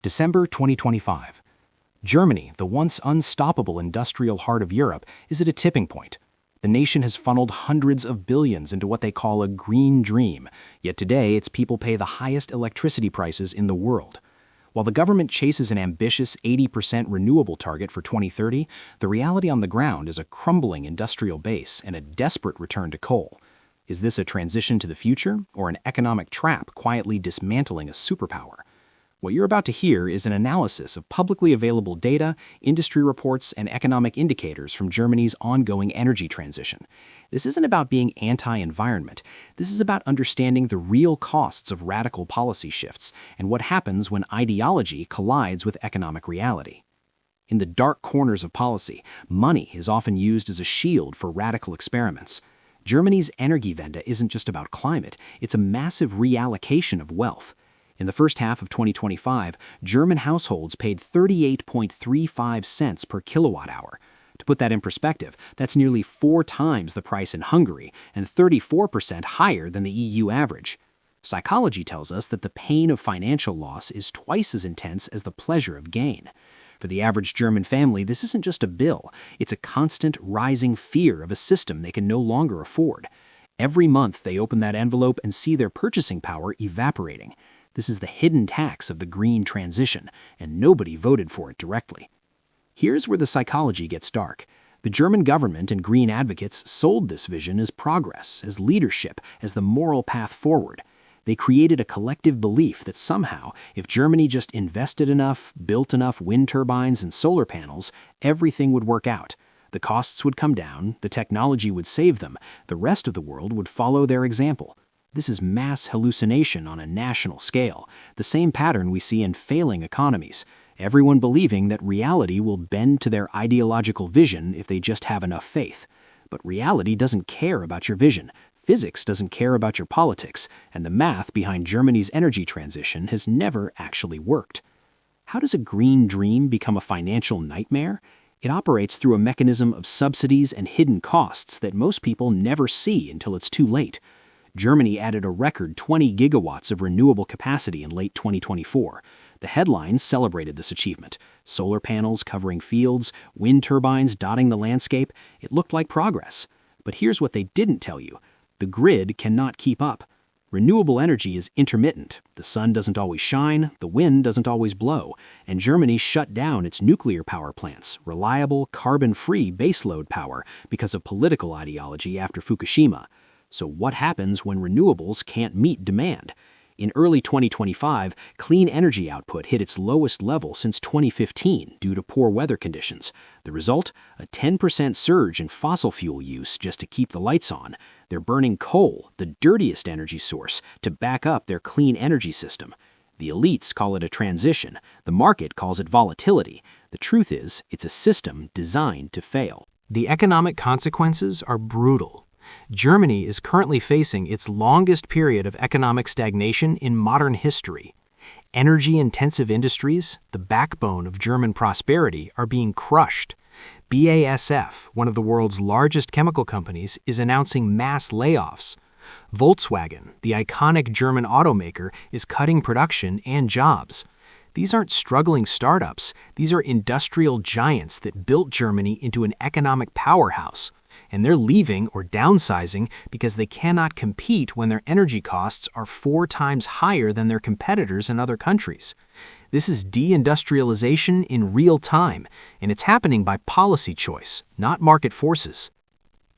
December 2025. Germany, the once unstoppable industrial heart of Europe, is at a tipping point. The nation has funneled hundreds of billions into what they call a green dream, yet today its people pay the highest electricity prices in the world. While the government chases an ambitious 80% renewable target for 2030, the reality on the ground is a crumbling industrial base and a desperate return to coal. Is this a transition to the future, or an economic trap quietly dismantling a superpower? What you're about to hear is an analysis of publicly available data, industry reports, and economic indicators from Germany's ongoing energy transition. This isn't about being anti-environment. This is about understanding the real costs of radical policy shifts and what happens when ideology collides with economic reality. In the dark corners of policy, money is often used as a shield for radical experiments. Germany's Energiewende isn't just about climate, it's a massive reallocation of wealth. In the first half of 2025, German households paid 38.35 cents per kilowatt hour. To put that in perspective, that's nearly 4 times the price in Hungary and 34% higher than the EU average. Psychology tells us that the pain of financial loss is twice as intense as the pleasure of gain. For the average German family, this isn't just a bill, it's a constant rising fear of a system they can no longer afford. Every month they open that envelope and see their purchasing power evaporating. This is the hidden tax of the green transition, and nobody voted for it directly. Here's where the psychology gets dark. The German government and green advocates sold this vision as progress, as leadership, as the moral path forward. They created a collective belief that somehow, if Germany just invested enough, built enough wind turbines and solar panels, everything would work out. The costs would come down, the technology would save them, the rest of the world would follow their example. This is mass hallucination on a national scale, the same pattern we see in failing economies, everyone believing that reality will bend to their ideological vision if they just have enough faith. But reality doesn't care about your vision, physics doesn't care about your politics, and the math behind Germany's energy transition has never actually worked. How does a green dream become a financial nightmare? It operates through a mechanism of subsidies and hidden costs that most people never see until it's too late. Germany added a record 20 gigawatts of renewable capacity in late 2024. The headlines celebrated this achievement. Solar panels covering fields, wind turbines dotting the landscape. It looked like progress. But here's what they didn't tell you. The grid cannot keep up. Renewable energy is intermittent. The sun doesn't always shine, the wind doesn't always blow, and Germany shut down its nuclear power plants, reliable, carbon-free baseload power, because of political ideology after Fukushima. So what happens when renewables can't meet demand? In early 2025, clean energy output hit its lowest level since 2015 due to poor weather conditions. The result? A 10% surge in fossil fuel use just to keep the lights on. They're burning coal, the dirtiest energy source, to back up their clean energy system. The elites call it a transition. The market calls it volatility. The truth is, it's a system designed to fail. The economic consequences are brutal. Germany is currently facing its longest period of economic stagnation in modern history. Energy-intensive industries, the backbone of German prosperity, are being crushed. BASF, one of the world's largest chemical companies, is announcing mass layoffs. Volkswagen, the iconic German automaker, is cutting production and jobs. These aren't struggling startups. These are industrial giants that built Germany into an economic powerhouse. And they're leaving or downsizing because they cannot compete when their energy costs are 4 times higher than their competitors in other countries. This is deindustrialization in real time, and it's happening by policy choice, not market forces.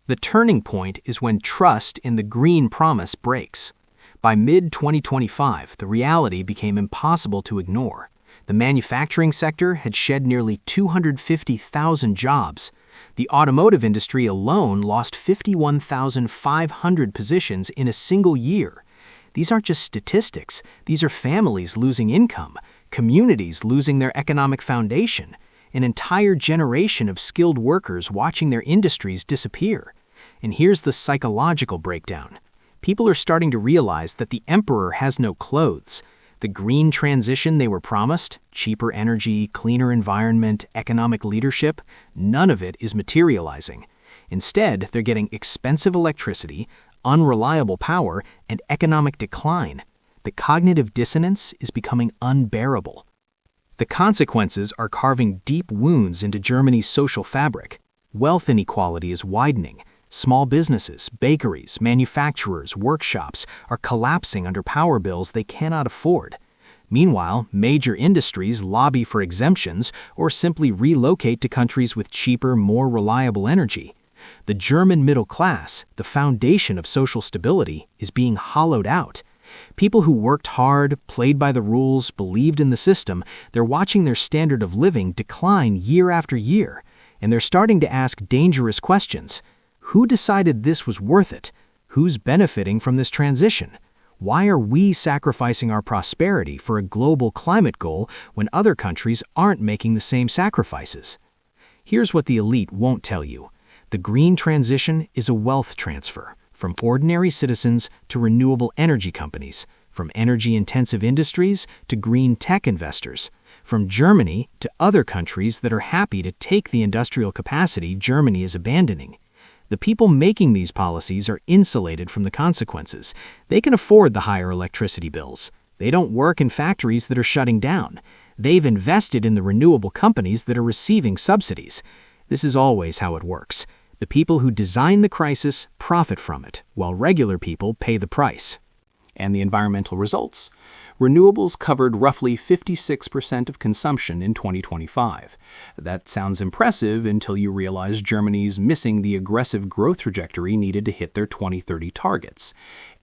The turning point is when trust in the green promise breaks. By mid-2025, the reality became impossible to ignore. The manufacturing sector had shed nearly 250,000 jobs. The automotive industry alone lost 51,500 positions in a single year. These aren't just statistics. These are families losing income, communities losing their economic foundation, an entire generation of skilled workers watching their industries disappear. And here's the psychological breakdown. People are starting to realize that the emperor has no clothes. The green transition they were promised, cheaper energy, cleaner environment, economic leadership, none of it is materializing. Instead, they're getting expensive electricity, unreliable power, and economic decline. The cognitive dissonance is becoming unbearable. The consequences are carving deep wounds into Germany's social fabric. Wealth inequality is widening. Small businesses, bakeries, manufacturers, workshops are collapsing under power bills they cannot afford. Meanwhile, major industries lobby for exemptions or simply relocate to countries with cheaper, more reliable energy. The German middle class, the foundation of social stability, is being hollowed out. People who worked hard, played by the rules, believed in the system, they're watching their standard of living decline year after year, and they're starting to ask dangerous questions. Who decided this was worth it? Who's benefiting from this transition? Why are we sacrificing our prosperity for a global climate goal when other countries aren't making the same sacrifices? Here's what the elite won't tell you. The green transition is a wealth transfer from ordinary citizens to renewable energy companies, from energy-intensive industries to green tech investors, from Germany to other countries that are happy to take the industrial capacity Germany is abandoning. The people making these policies are insulated from the consequences. They can afford the higher electricity bills. They don't work in factories that are shutting down. They've invested in the renewable companies that are receiving subsidies. This is always how it works. The people who design the crisis profit from it, while regular people pay the price. And the environmental results? Renewables covered roughly 56% of consumption in 2025. That sounds impressive until you realize Germany's missing the aggressive growth trajectory needed to hit their 2030 targets.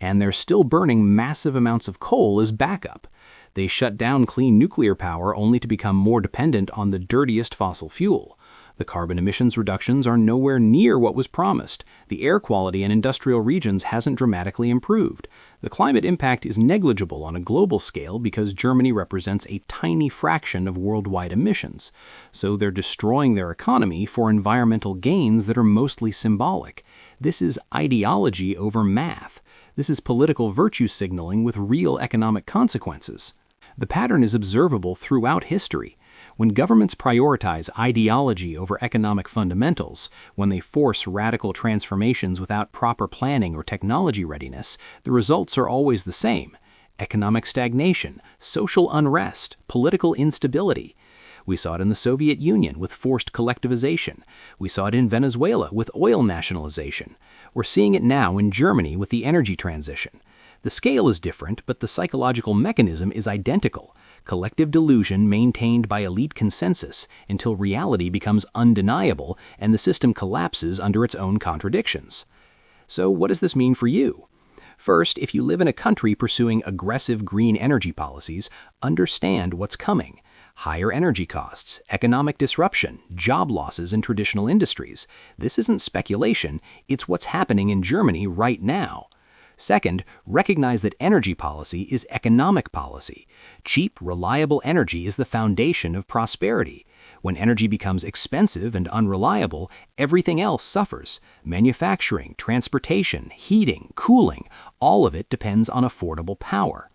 And they're still burning massive amounts of coal as backup. They shut down clean nuclear power only to become more dependent on the dirtiest fossil fuel. The carbon emissions reductions are nowhere near what was promised. The air quality in industrial regions hasn't dramatically improved. The climate impact is negligible on a global scale because Germany represents a tiny fraction of worldwide emissions. So they're destroying their economy for environmental gains that are mostly symbolic. This is ideology over math. This is political virtue signaling with real economic consequences. The pattern is observable throughout history. When governments prioritize ideology over economic fundamentals, when they force radical transformations without proper planning or technology readiness, the results are always the same: economic stagnation, social unrest, political instability. We saw it in the Soviet Union with forced collectivization. We saw it in Venezuela with oil nationalization. We're seeing it now in Germany with the energy transition. The scale is different, but the psychological mechanism is identical. Collective delusion maintained by elite consensus until reality becomes undeniable and the system collapses under its own contradictions. So what does this mean for you? First, if you live in a country pursuing aggressive green energy policies, understand what's coming. Higher energy costs, economic disruption, job losses in traditional industries. This isn't speculation, it's what's happening in Germany right now. Second, recognize that energy policy is economic policy. Cheap, reliable energy is the foundation of prosperity. When energy becomes expensive and unreliable, everything else suffers. Manufacturing, transportation, heating, cooling, all of it depends on affordable power.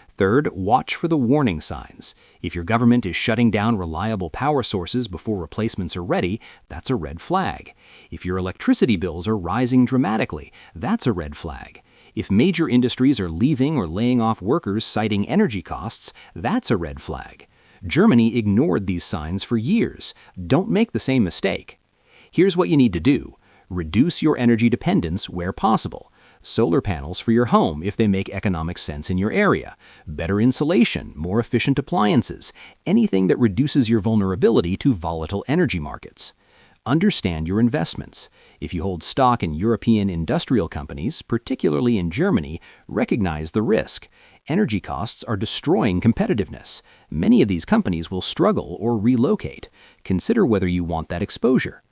Third, watch for the warning signs. If your government is shutting down reliable power sources before replacements are ready, that's a red flag. If your electricity bills are rising dramatically, that's a red flag. If major industries are leaving or laying off workers citing energy costs, that's a red flag. Germany ignored these signs for years. Don't make the same mistake. Here's what you need to do. Reduce your energy dependence where possible. Solar panels for your home if they make economic sense in your area. Better insulation, more efficient appliances, anything that reduces your vulnerability to volatile energy markets. Understand your investments. If you hold stock in European industrial companies, particularly in Germany, recognize the risk. Energy costs are destroying competitiveness. Many of these companies will struggle or relocate. Consider whether you want that exposure.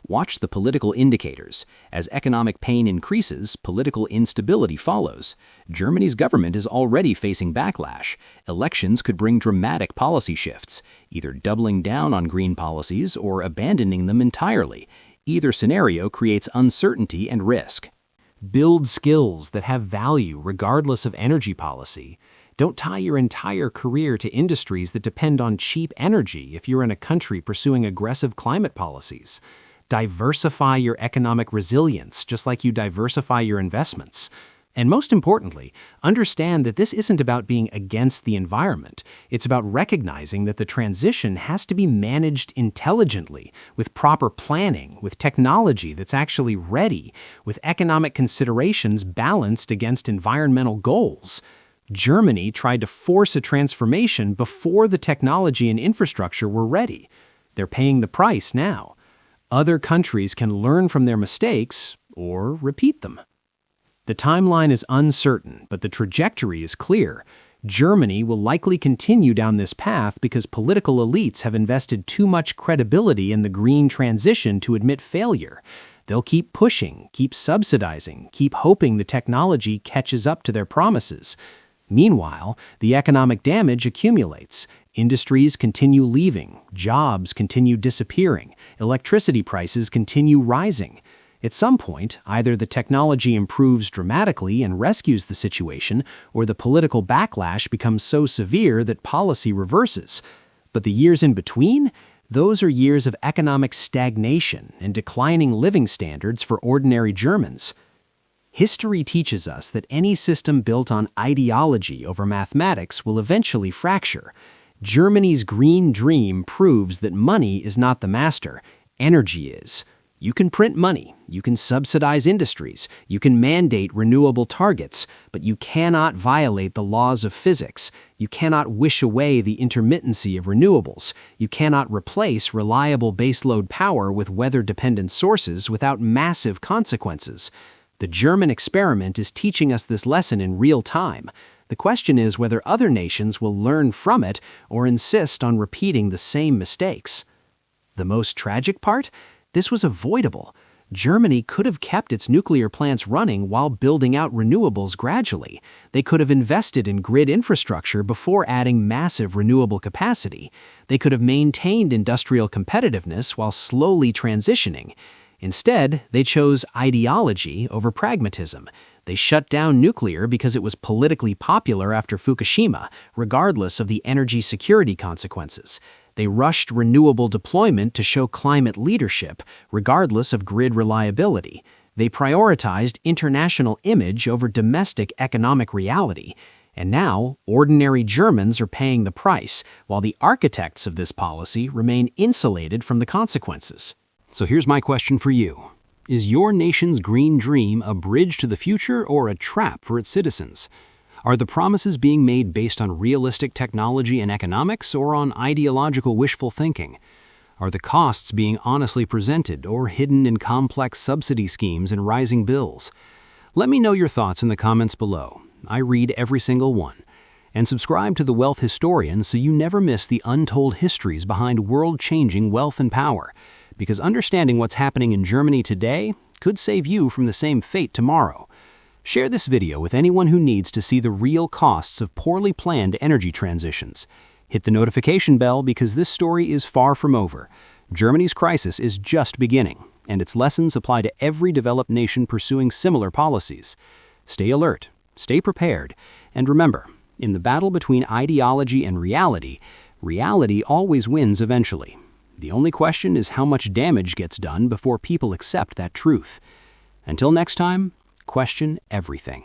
Watch the political indicators. As economic pain increases, political instability follows. Germany's government is already facing backlash. Elections could bring dramatic policy shifts, either doubling down on green policies or abandoning them entirely. Either scenario creates uncertainty and risk. Build skills that have value regardless of energy policy. Don't tie your entire career to industries that depend on cheap energy if you're in a country pursuing aggressive climate policies. Diversify your economic resilience just like you diversify your investments. And most importantly, understand that this isn't about being against the environment. It's about recognizing that the transition has to be managed intelligently, with proper planning, with technology that's actually ready, with economic considerations balanced against environmental goals. Germany tried to force a transformation before the technology and infrastructure were ready. They're paying the price now. Other countries can learn from their mistakes or repeat them. The timeline is uncertain, but the trajectory is clear. Germany will likely continue down this path because political elites have invested too much credibility in the green transition to admit failure. They'll keep pushing, keep subsidizing, keep hoping the technology catches up to their promises. Meanwhile, the economic damage accumulates. Industries continue leaving, jobs continue disappearing, electricity prices continue rising. At some point, either the technology improves dramatically and rescues the situation, or the political backlash becomes so severe that policy reverses. But the years in between? Those are years of economic stagnation and declining living standards for ordinary Germans. History teaches us that any system built on ideology over mathematics will eventually fracture. Germany's green dream proves that money is not the master, energy is. You can print money, you can subsidize industries, you can mandate renewable targets, but you cannot violate the laws of physics. You cannot wish away the intermittency of renewables. You cannot replace reliable baseload power with weather-dependent sources without massive consequences. The German experiment is teaching us this lesson in real time. The question is whether other nations will learn from it or insist on repeating the same mistakes. The most tragic part? This was avoidable. Germany could have kept its nuclear plants running while building out renewables gradually. They could have invested in grid infrastructure before adding massive renewable capacity. They could have maintained industrial competitiveness while slowly transitioning. Instead, they chose ideology over pragmatism. They shut down nuclear because it was politically popular after Fukushima, regardless of the energy security consequences. They rushed renewable deployment to show climate leadership, regardless of grid reliability. They prioritized international image over domestic economic reality. And now, ordinary Germans are paying the price, while the architects of this policy remain insulated from the consequences. So here's my question for you. Is your nation's green dream a bridge to the future or a trap for its citizens? Are the promises being made based on realistic technology and economics or on ideological wishful thinking? Are the costs being honestly presented or hidden in complex subsidy schemes and rising bills? Let me know your thoughts in the comments below. I read every single one. And subscribe to The Wealth Historian so you never miss the untold histories behind world-changing wealth and power. Because understanding what's happening in Germany today could save you from the same fate tomorrow. Share this video with anyone who needs to see the real costs of poorly planned energy transitions. Hit the notification bell because this story is far from over. Germany's crisis is just beginning, and its lessons apply to every developed nation pursuing similar policies. Stay alert, stay prepared, and remember, in the battle between ideology and reality, reality always wins eventually. The only question is how much damage gets done before people accept that truth. Until next time, question everything.